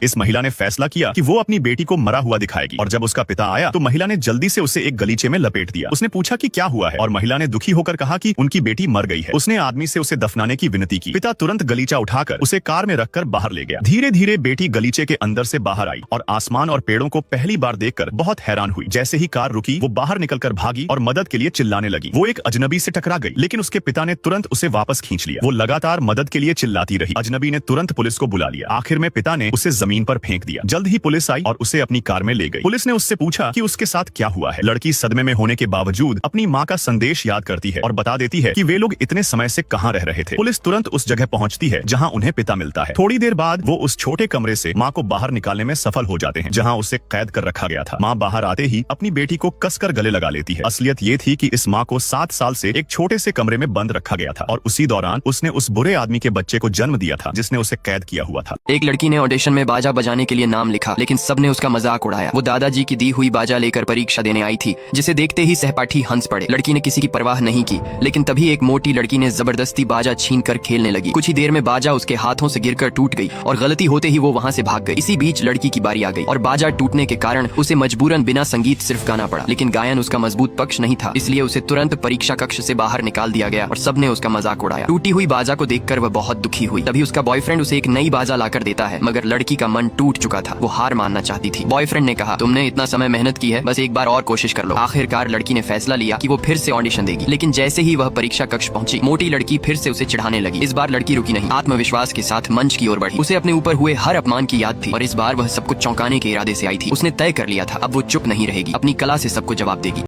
इस महिला ने फैसला किया कि वो अपनी बेटी को मरा हुआ दिखाएगी और जब उसका पिता आया तो महिला ने जल्दी से उसे एक गलीचे में लपेट दिया। उसने पूछा कि क्या हुआ है और महिला ने दुखी होकर कहा कि उनकी बेटी मर गई है। उसने आदमी से उसे दफनाने की विनती की। पिता तुरंत गलीचा उठाकर उसे कार में रखकर बाहर ले गया। धीरे धीरे बेटी गलीचे के अंदर से बाहर आई और आसमान और पेड़ों को पहली बार देखकर बहुत हैरान हुई। जैसे ही कार रुकी वो बाहर निकलकर भागी और मदद के लिए चिल्लाने लगी। वो एक अजनबी से टकरा गई लेकिन उसके पिता ने तुरंत उसे वापस खींच लिया। वो लगातार मदद के लिए चिल्लाती रही। अजनबी ने तुरंत पुलिस को बुला लिया। आखिर में पिता ने उसे जमीन पर फेंक दिया। जल्द ही पुलिस आई और उसे अपनी कार में ले गई। पुलिस ने उससे पूछा कि उसके साथ क्या हुआ है। लड़की सदमे में होने के बावजूद अपनी माँ का संदेश याद करती है और बता देती है कि वे लोग इतने समय से कहाँ रह रहे थे। पुलिस तुरंत उस जगह पहुँचती है जहाँ उन्हें पिता मिलता है। थोड़ी देर बाद वो उस छोटे कमरे से माँ को बाहर निकालने में सफल हो जाते हैं जहाँ उसे कैद कर रखा गया था। माँ बाहर आते ही अपनी बेटी को कसकर गले लगा लेती है। असलियत ये थी कि इस माँ को 7 साल से एक छोटे से कमरे में बंद रखा गया था और उसी दौरान उसने उस बुरे आदमी के बच्चे को जन्म दिया था जिसने उसे कैद किया हुआ था। एक लड़की ने ऑडिशन में बाजा बजाने के लिए नाम लिखा लेकिन सबने उसका मजाक उड़ाया। वो दादाजी की दी हुई बाजा लेकर परीक्षा देने आई थी जिसे देखते ही सहपाठी हंस पड़े। लड़की ने किसी की परवाह नहीं की लेकिन तभी एक मोटी लड़की ने जबरदस्ती बाजा छीन कर खेलने लगी। कुछ ही देर में बाजा उसके हाथों से गिरकर टूट गई और गलती होते ही वो वहाँ से भाग गई। इसी बीच लड़की की बारी आ गई और बाजा टूटने के कारण उसे मजबूरन बिना संगीत सिर्फ गाना पड़ा। लेकिन गायन उसका मजबूत पक्ष नहीं था इसलिए उसे तुरंत परीक्षा कक्ष से बाहर निकाल दिया गया और सबने उसका मजाक उड़ाया। टूटी हुई बाजा को देखकर वह बहुत दुखी हुई। तभी उसका बॉयफ्रेंड उसे एक नई बाजा लाकर देता है मगर लड़की का मन टूट चुका था। वो हार मानना चाहती थी। बॉयफ्रेंड ने कहा तुमने इतना समय मेहनत की है बस एक बार और कोशिश कर लो। आखिरकार लड़की ने फैसला लिया कि वो फिर से ऑडिशन देगी। लेकिन जैसे ही वह परीक्षा कक्ष पहुंची मोटी लड़की फिर से उसे चिढ़ाने लगी। इस बार लड़की रुकी नहीं, आत्मविश्वास के साथ मंच की ओर बढ़ी। उसे अपने ऊपर हुए हर अपमान की याद थी और इस बार वह सबको चौंकाने के इरादे से आई थी। उसने तय कर लिया था अब वो चुप नहीं रहेगी, अपनी कला से सबको जवाब देगी।